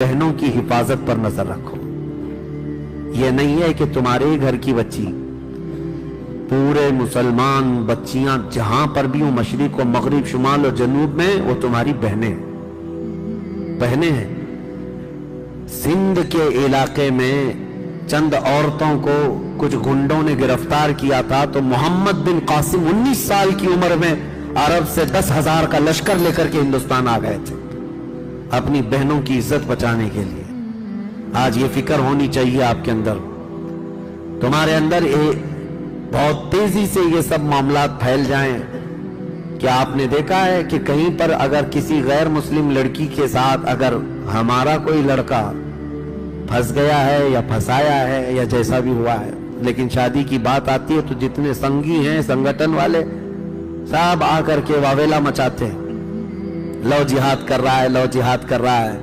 बहनों की हिफाजत पर नजर रखो। यह नहीं है कि तुम्हारे घर की बच्ची, पूरे मुसलमान बच्चियां जहां पर भी हो, मशरिक व मगरिब, शुमाल और जनूब में, वो तुम्हारी बहनें हैं। सिंध के इलाके में चंद औरतों को कुछ गुंडों ने गिरफ्तार किया था, तो मोहम्मद बिन कासिम 19 साल की उम्र में अरब से 10,000 का लश्कर लेकर के हिंदुस्तान आ गए थे अपनी बहनों की इज्जत बचाने के लिए। आज ये फिक्र होनी चाहिए आपके अंदर, तुम्हारे अंदर बहुत तेजी से ये सब मामलात फैल जाएं। क्या आपने देखा है कि कहीं पर अगर किसी गैर मुस्लिम लड़की के साथ अगर हमारा कोई लड़का फंस गया है या फंसाया है या जैसा भी हुआ है, लेकिन शादी की बात आती है तो जितने संगी हैं, संगठन वाले, सब आकर के वावेला मचाते हैं, लव जिहाद कर रहा है, लव जिहाद कर रहा है।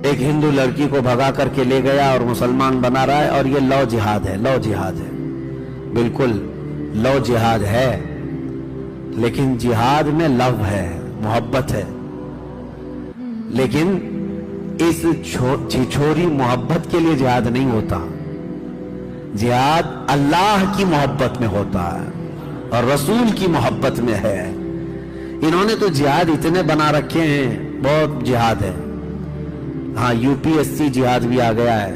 एक हिंदू लड़की को भगा करके ले गया और मुसलमान बना रहा है, और ये लव जिहाद है, लव जिहाद है। बिल्कुल लव जिहाद है, लेकिन जिहाद में लव है, मोहब्बत है। लेकिन इस छिछोरी मोहब्बत के लिए जिहाद नहीं होता। जिहाद अल्लाह की मोहब्बत में होता है और रसूल की मोहब्बत में है। इन्होंने तो जिहाद इतने बना रखे हैं, बहुत जिहाद है। हाँ, यूपीएससी जिहाद भी आ गया है,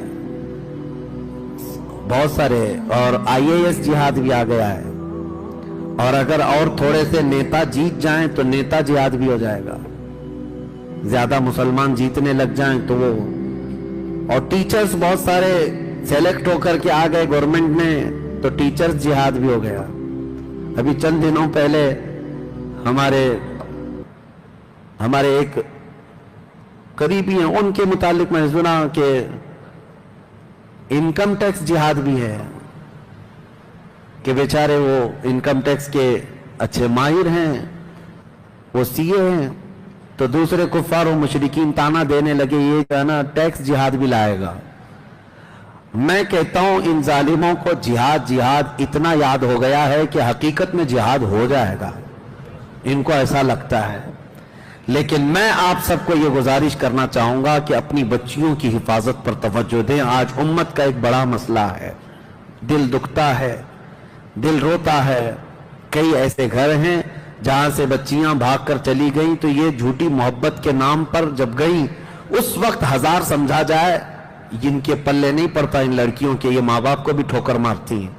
बहुत सारे, और आईएएस जिहाद भी आ गया है। और अगर और थोड़े से नेता जीत जाएं तो नेता जिहाद भी हो जाएगा। ज्यादा मुसलमान जीतने लग जाएं तो वो, और टीचर्स बहुत सारे सेलेक्ट होकर के आ गए गवर्नमेंट में, तो टीचर्स जिहाद भी हो गया। अभी चंद दिनों पहले हमारे एक करीबी हैं, उनके मुतालिक मैंने सुना कि इनकम टैक्स जिहाद भी है, कि बेचारे वो इनकम टैक्स के अच्छे माहिर हैं, वो सीए हैं, तो दूसरे कुफ्फार और मुशरिकीन ताना देने लगे, ये कहना टैक्स जिहाद भी लाएगा। मैं कहता हूं इन जालिमों को जिहाद इतना याद हो गया है कि हकीकत में जिहाद हो जाएगा, इनको ऐसा लगता है। लेकिन मैं आप सबको ये गुजारिश करना चाहूंगा कि अपनी बच्चियों की हिफाजत पर तवज्जो दें। आज उम्मत का एक बड़ा मसला है, दिल दुखता है, दिल रोता है। कई ऐसे घर हैं जहां से बच्चियां भागकर चली गई, तो ये झूठी मोहब्बत के नाम पर जब गई, उस वक्त हजार समझा जाए, जिनके पल्ले नहीं पड़ता इन लड़कियों के, ये माँ बाप को भी ठोकर मारती हैं,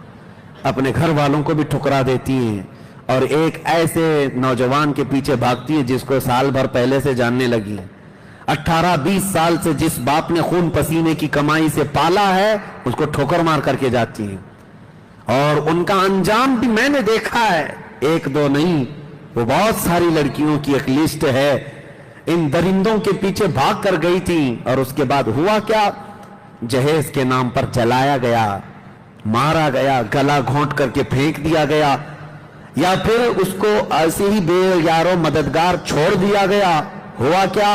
अपने घर वालों को भी ठुकरा देती हैं, और एक ऐसे नौजवान के पीछे भागती है जिसको साल भर पहले से जानने लगी है। 18-20 साल से जिस बाप ने खून पसीने की कमाई से पाला है, उसको ठोकर मार करके जाती है। और उनका अंजाम भी मैंने देखा है, एक दो नहीं, वो बहुत सारी लड़कियों की एक लिस्ट है। इन दरिंदों के पीछे भाग कर गई थी, और उसके बाद हुआ क्या, जहेज के नाम पर जलाया गया, मारा गया, गला घोंट करके फेंक दिया गया, या फिर उसको ऐसे ही बेयारो मददगार छोड़ दिया गया। हुआ क्या,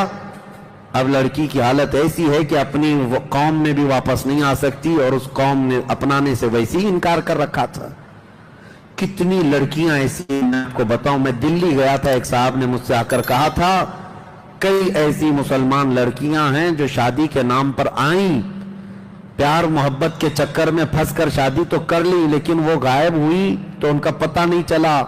अब लड़की की हालत ऐसी है कि अपनी कौम में भी वापस नहीं आ सकती, और उस कौम ने अपनाने से वैसे ही इनकार कर रखा था। कितनी लड़कियां ऐसी, मैं आपको बताऊं, मैं दिल्ली गया था, एक साहब ने मुझसे आकर कहा था, कई ऐसी मुसलमान लड़कियां हैं जो शादी के नाम पर आईं, प्यार मोहब्बत के चक्कर में फंसकर शादी तो कर ली, लेकिन वो गायब हुई तो उनका पता नहीं चला।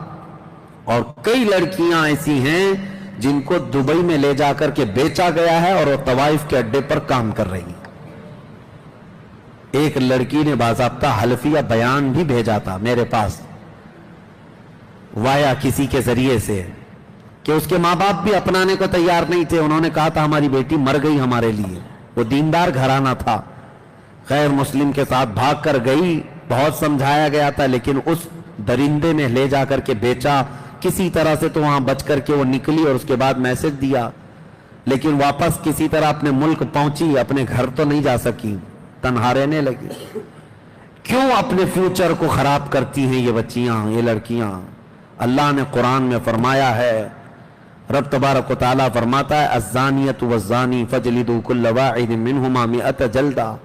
और कई लड़कियां ऐसी हैं जिनको दुबई में ले जाकर के बेचा गया है, और वो तवाइफ के अड्डे पर काम कर रही हैं। एक लड़की ने बाज़ाब्ता हल्फिया बयान भी भेजा था मेरे पास, वाया किसी के जरिए से, कि उसके माँ बाप भी अपनाने को तैयार नहीं थे। उन्होंने कहा था हमारी बेटी मर गई हमारे लिए। वो दीनदार घराना था, गैर मुस्लिम के साथ भाग कर गई, बहुत समझाया गया था, लेकिन उस दरिंदे ने ले जाकर के बेचा। किसी तरह से तो वहां बच करके वो निकली, और उसके बाद मैसेज दिया, लेकिन वापस किसी तरह अपने मुल्क पहुंची, अपने घर तो नहीं जा सकी, तन्हा रहने लगी। क्यों अपने फ्यूचर को खराब करती हैं ये बच्चियां, ये लड़कियां? अल्लाह ने कुरान में फरमाया है, रब तबारक व तआला फरमाता है, अज़्ज़ानियतु वज़्ज़ानी फजलिदू कुल्ल वाहिदिन मिनहुमा मिअत जल्दा।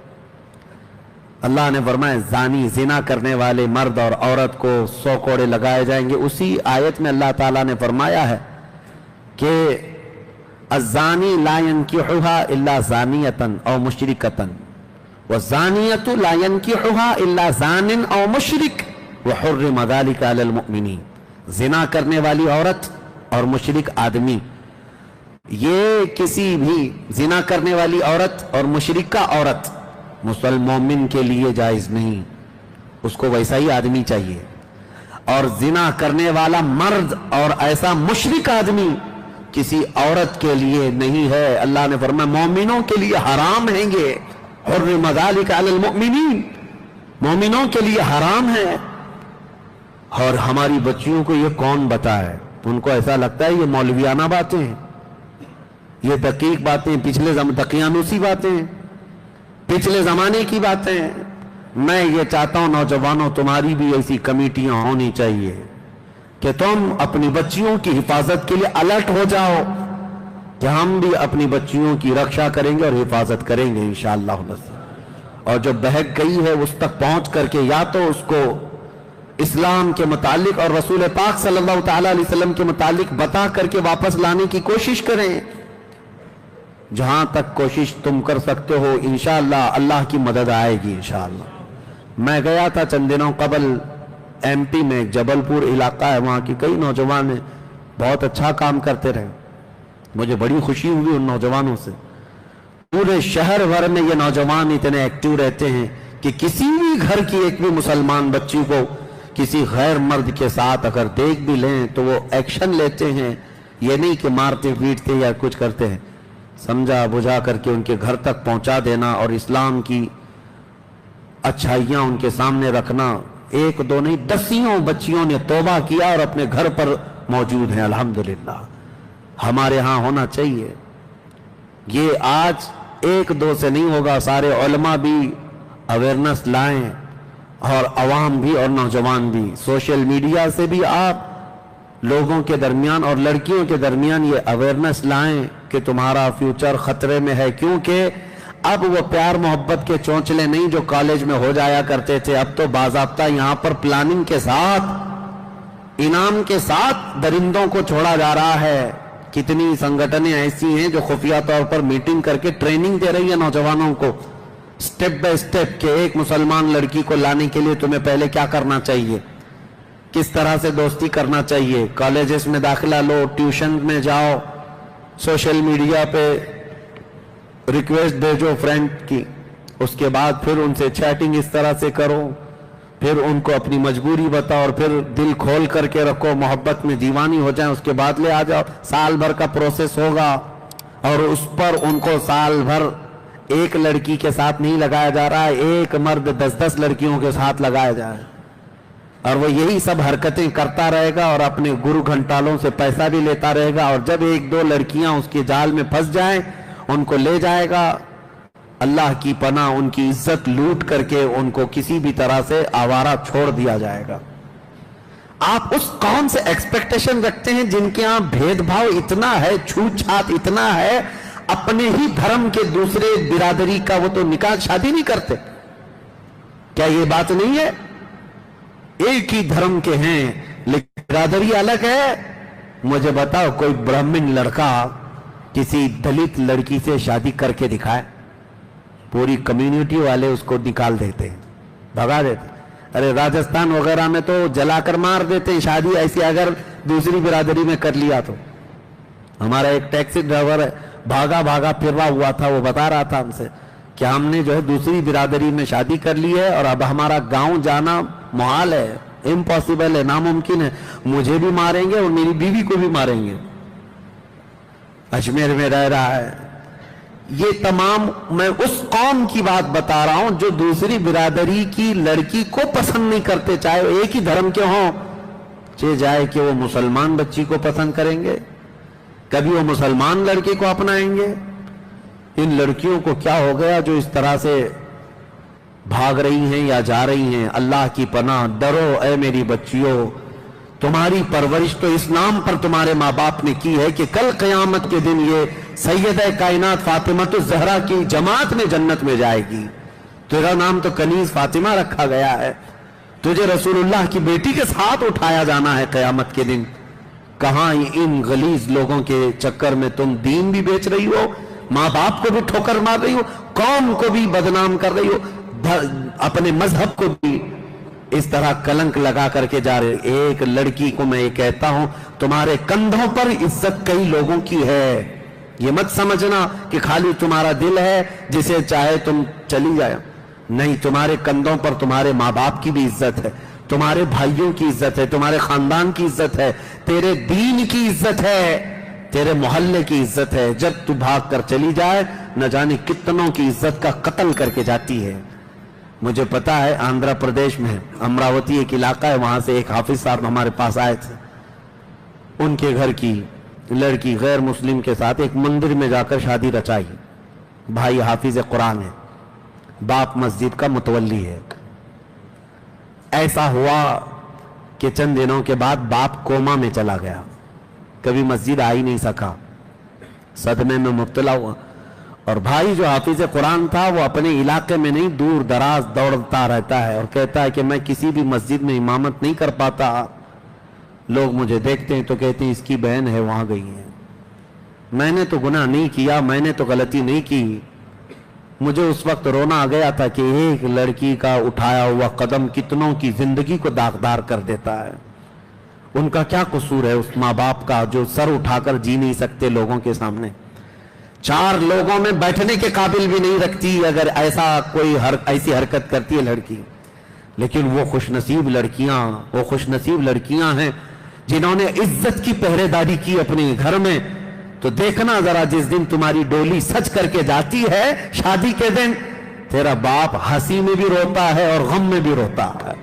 अल्लाह ने फरमाया, जानी, जिना करने वाले मर्द और औरत को 100 कोड़े लगाए जाएंगे। उसी आयत में अल्लाह ताला ने फरमाया है कि الزانی لا ينكحها الا زانیتا او مشرکتا والزانیۃ لا ينكحها الا زان او مشرک وحرم ذلك على المؤمنین. زنا کرنے والی عورت اور مشرک آدمی، یہ کسی بھی زنا کرنے والی عورت اور مشرکہ عورت مومن کے لیے جائز نہیں، اس کو ویسا ہی آدمی چاہیے. اور زنا کرنے والا مرد اور ایسا مشرک آدمی کسی عورت کے لیے نہیں ہے. اللہ نے فرمایا مومنوں کے لیے حرام ہیں گے. حرم ذلک علی المؤمنین، مومنوں کے لیے حرام ہے. اور ہماری بچیوں کو یہ کون بتائے؟ ان کو ایسا لگتا ہے یہ مولویانہ باتیں ہیں، یہ دقیق باتیں، دقیانوسی باتیں، پچھلے زمانے کی باتیں. میں یہ چاہتا ہوں نوجوانوں، تمہاری بھی ایسی کمیٹیاں ہونی چاہیے کہ تم اپنی بچیوں کی حفاظت کے لیے الرٹ ہو جاؤ کہ ہم بھی اپنی بچیوں کی رکشا کریں گے اور حفاظت کریں گے انشاءاللہ. اور جو بہک گئی ہے اس تک پہنچ کر کے یا تو اس کو اسلام کے متعلق اور رسول پاک صلی اللہ تعالی علیہ وسلم کے متعلق بتا کر کے واپس لانے کی کوشش کریں. جہاں تک کوشش تم کر سکتے ہو انشاءاللہ اللہ کی مدد آئے گی انشاءاللہ. میں گیا تھا چند دنوں قبل ایم پی میں، جبل پور علاقہ ہے، وہاں کی کئی نوجوان ہیں، بہت اچھا کام کرتے رہے. مجھے بڑی خوشی ہوئی ان نوجوانوں سے. پورے شہر بھر میں یہ نوجوان اتنے ایکٹیو رہتے ہیں کہ کسی بھی گھر کی ایک بھی مسلمان بچی کو کسی غیر مرد کے ساتھ اگر دیکھ بھی لیں تو وہ ایکشن لیتے ہیں. یہ نہیں کہ مارتے پیٹتے یا کچھ کرتے ہیں، سمجھا بجھا کر کے ان کے گھر تک پہنچا دینا اور اسلام کی اچھائیاں ان کے سامنے رکھنا. ایک دو نہیں، دسیوں بچیوں نے توبہ کیا اور اپنے گھر پر موجود ہیں الحمدللہ. ہمارے ہاں ہونا چاہیے. یہ آج ایک دو سے نہیں ہوگا، سارے علماء بھی اویئرنس لائیں اور عوام بھی اور نوجوان بھی. سوشل میڈیا سے بھی آپ لوگوں کے درمیان اور لڑکیوں کے درمیان یہ اویئرنس لائیں کہ تمہارا فیوچر خطرے میں ہے. کیونکہ اب وہ پیار محبت کے چونچلے نہیں جو کالج میں ہو جایا کرتے تھے، اب تو باضابطہ یہاں پر پلاننگ کے ساتھ، انعام کے ساتھ درندوں کو چھوڑا جا رہا ہے. کتنی سنگٹنیں ایسی ہیں جو خفیہ طور پر میٹنگ کر کے ٹریننگ دے رہی ہے نوجوانوں کو سٹیپ بائی سٹیپ کہ ایک مسلمان لڑکی کو لانے کے لیے تمہیں پہلے کیا کرنا چاہیے، کس طرح سے دوستی کرنا چاہیے، کالجز میں داخلہ لو، ٹیوشن میں جاؤ، سوشل میڈیا پہ ریکویسٹ بھیجو فرینڈ کی، اس کے بعد پھر ان سے چیٹنگ اس طرح سے کرو، پھر ان کو اپنی مجبوری بتاؤ اور پھر دل کھول کر کے رکھو، محبت میں دیوانی ہو جائیں، اس کے بعد لے آ جاؤ. سال بھر کا پروسیس ہوگا اور اس پر ان کو سال بھر ایک لڑکی کے ساتھ نہیں لگایا جا رہا ہے، ایک مرد 10 لڑکیوں کے ساتھ لگایا جا رہا ہے اور وہ یہی سب حرکتیں کرتا رہے گا اور اپنے گرو گھنٹالوں سے پیسہ بھی لیتا رہے گا. اور جب ایک دو لڑکیاں اس کے جال میں پھنس جائیں ان کو لے جائے گا. اللہ کی پناہ، ان کی عزت لوٹ کر کے ان کو کسی بھی طرح سے آوارہ چھوڑ دیا جائے گا. آپ اس قوم سے ایکسپیکٹیشن رکھتے ہیں جن کے ہاں بھید بھاؤ اتنا ہے، چھوت چھات اتنا ہے، اپنے ہی دھرم کے دوسرے برادری کا وہ تو نکاح شادی نہیں کرتے. کیا یہ بات نہیں ہے؟ ایک ہی دھرم کے ہیں لیکن برادری الگ ہے. مجھے بتاؤ کوئی برہمن لڑکا کسی دلت لڑکی سے شادی کر کے دکھائے، پوری کمیونٹی والے اس کو نکال دیتے ہیں، بھگا دیتے ہیں. ارے راجستھان وغیرہ میں تو جلا کر مار دیتے ہیں شادی ایسی اگر دوسری برادری میں کر لیا تو. ہمارا ایک ٹیکسی ڈرائیور ہے، بھاگا پھر رہا ہوا تھا، وہ بتا رہا تھا ہم سے کہ ہم نے جو ہے دوسری برادری میں شادی کر لی ہے اور اب ہمارا گاؤں جانا محال ہے، امپاسبل ہے، ناممکن ہے. مجھے بھی ماریں گے اور میری بیوی کو بھی ماریں گے. اجمیر میں رہ رہا ہے. یہ تمام میں اس قوم کی بات بتا رہا ہوں جو دوسری برادری کی لڑکی کو پسند نہیں کرتے، چاہے وہ ایک ہی دھرم کے ہوں. چاہے جائے کہ وہ مسلمان بچی کو پسند کریں گے، کبھی وہ مسلمان لڑکے کو اپنائیں گے. ان لڑکیوں کو کیا ہو گیا جو اس طرح سے بھاگ رہی ہیں یا جا رہی ہیں؟ اللہ کی پناہ، ڈرو اے میری بچیوں. تمہاری پرورش تو اس نام پر تمہارے ماں باپ نے کی ہے کہ کل قیامت کے دن یہ سیدہ کائنات فاطمہ الزہرا کی جماعت میں جنت میں جائے گی. تیرا نام تو کنیز فاطمہ رکھا گیا ہے، تجھے رسول اللہ کی بیٹی کے ساتھ اٹھایا جانا ہے قیامت کے دن. कहां इन गलीज लोगों के चक्कर में तुम दीन भी बेच रही हो, मां बाप को भी ठोकर मार रही हो, कौम को भी बदनाम कर रही हो, अपने मजहब को भी इस तरह कलंक लगा करके जा रहे हो। एक लड़की को मैं ये कहता हूं, तुम्हारे कंधों पर इज्जत कई लोगों की है। ये मत समझना कि खाली तुम्हारा दिल है जिसे चाहे तुम चली जाए, नहीं, तुम्हारे कंधों पर तुम्हारे माँ बाप की भी इज्जत है, तुम्हारे भाइयों की इज्जत है, तुम्हारे खानदान की इज्जत है, तेरे दीन की इज्जत है, तेरे मोहल्ले की इज्जत है। जब तू भाग कर चली जाए, न जाने कितनों की इज्जत का कत्ल करके जाती है। मुझे पता है आंध्र प्रदेश में अमरावती एक इलाका है, वहां से एक हाफिज साहब हमारे पास आए थे। उनके घर की लड़की गैर मुस्लिम के साथ एक मंदिर में जाकर शादी रचाई। भाई हाफिज कुरान है, बाप मस्जिद का मुतवल्ली है। ऐसा हुआ कि चंद दिनों के बाद बाप कोमा में चला गया, कभी मस्जिद आ ही नहीं सका, सदमे में मुब्तला हुआ। और भाई जो हाफिज कुरान था वो अपने इलाके में नहीं, दूर दराज दौड़ता रहता है और कहता है कि मैं किसी भी मस्जिद में इमामत नहीं कर पाता। लोग मुझे देखते हैं तो कहते हैं इसकी बहन है वहां गई है। मैंने तो गुनाह नहीं किया, मैंने तो गलती नहीं की। मुझे उस वक्त रोना आ गया था कि एक लड़की का उठाया हुआ कदम कितनों की जिंदगी को दागदार कर देता है। उनका क्या कसूर है उस माँ बाप का जो सर उठाकर जी नहीं सकते लोगों के सामने, चार लोगों में बैठने के काबिल भी नहीं रखती अगर ऐसा कोई ऐसी हरकत करती है लड़की। लेकिन वो खुशनसीब लड़कियां हैं जिन्होंने इज्जत की पहरेदारी की अपने घर में। तो देखना जरा, जिस दिन तुम्हारी डोली सज करके जाती है शादी के दिन, तेरा बाप हंसी में भी रोता है और गम में भी रोता है,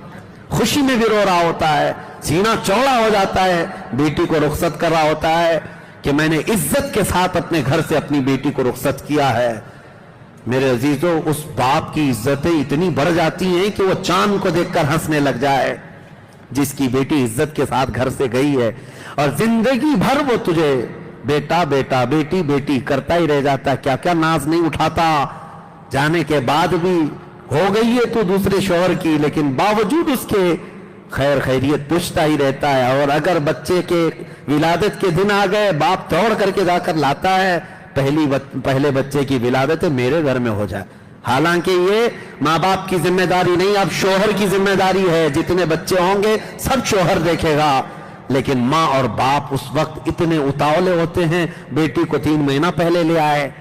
खुशी में भी रो रहा होता है, सीना चौड़ा हो जाता है, बेटी को रुखसत कर रहा होता है कि मैंने इज्जत के साथ अपने घर से अपनी बेटी को रुखसत किया है। मेरे अजीजों, उस बाप की इज्जतें इतनी बढ़ जाती हैं कि वो चांद को देखकर हंसने लग जाए जिसकी बेटी इज्जत के साथ घर से गई है, और जिंदगी भर वो तुझे बेटा बेटा बेटी बेटी करता ही रह जाता है, क्या क्या नाज नहीं उठाता। जाने के बाद भी हो गई है तो दूसरे शौहर की, लेकिन बावजूद उसके खैर खैरियत पूछता ही रहता है। और अगर बच्चे के विलादत के दिन आ गए, बाप दौड़ करके जाकर लाता है, पहले बच्चे की विलादत मेरे घर में हो जाए। हालांकि ये माँ बाप की जिम्मेदारी नहीं, अब शौहर की जिम्मेदारी है। जितने बच्चे होंगे सब शौहर देखेगा, लेकिन माँ और बाप उस वक्त इतने उतावले होते हैं, बेटी को 3 महीना पहले ले आए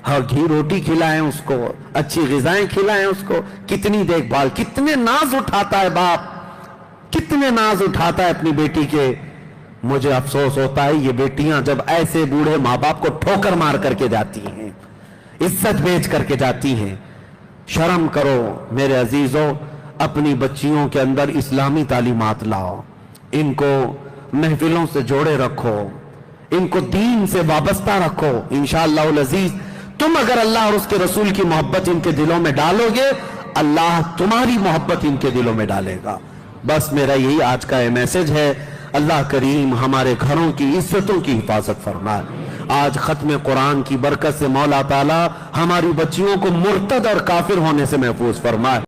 और घी रोटी खिलाएं उसको, अच्छी ग़िज़ाएं खिलाएं उसको, कितनी देखभाल, कितने नाज उठाता है बाप, कितने नाज उठाता है अपनी बेटी के। मुझे अफसोस होता है ये बेटियां जब ऐसे बूढ़े माँ बाप को ठोकर मार करके जाती हैं, इज्जत बेच करके जाती हैं। शर्म करो मेरे अजीजों, अपनी बच्चियों के अंदर इस्लामी तालीमात लाओ, इनको महफिलों से जोड़े रखो, इनको दीन से वाबस्ता रखो। इंशाअल्लाह अजीज, तुम अगर अल्लाह और उसके रसूल की मोहब्बत इनके दिलों में डालोगे, अल्लाह तुम्हारी मोहब्बत इनके दिलों में डालेगा। बस मेरा यही आज का मैसेज है। अल्लाह करीम हमारे घरों की इज्जतों की हिफाजत फरमाए। आज खत्म कुरान की बरकत से मौला ताला हमारी बच्चियों को मुर्तद और काफिर होने से महफूज फरमाए।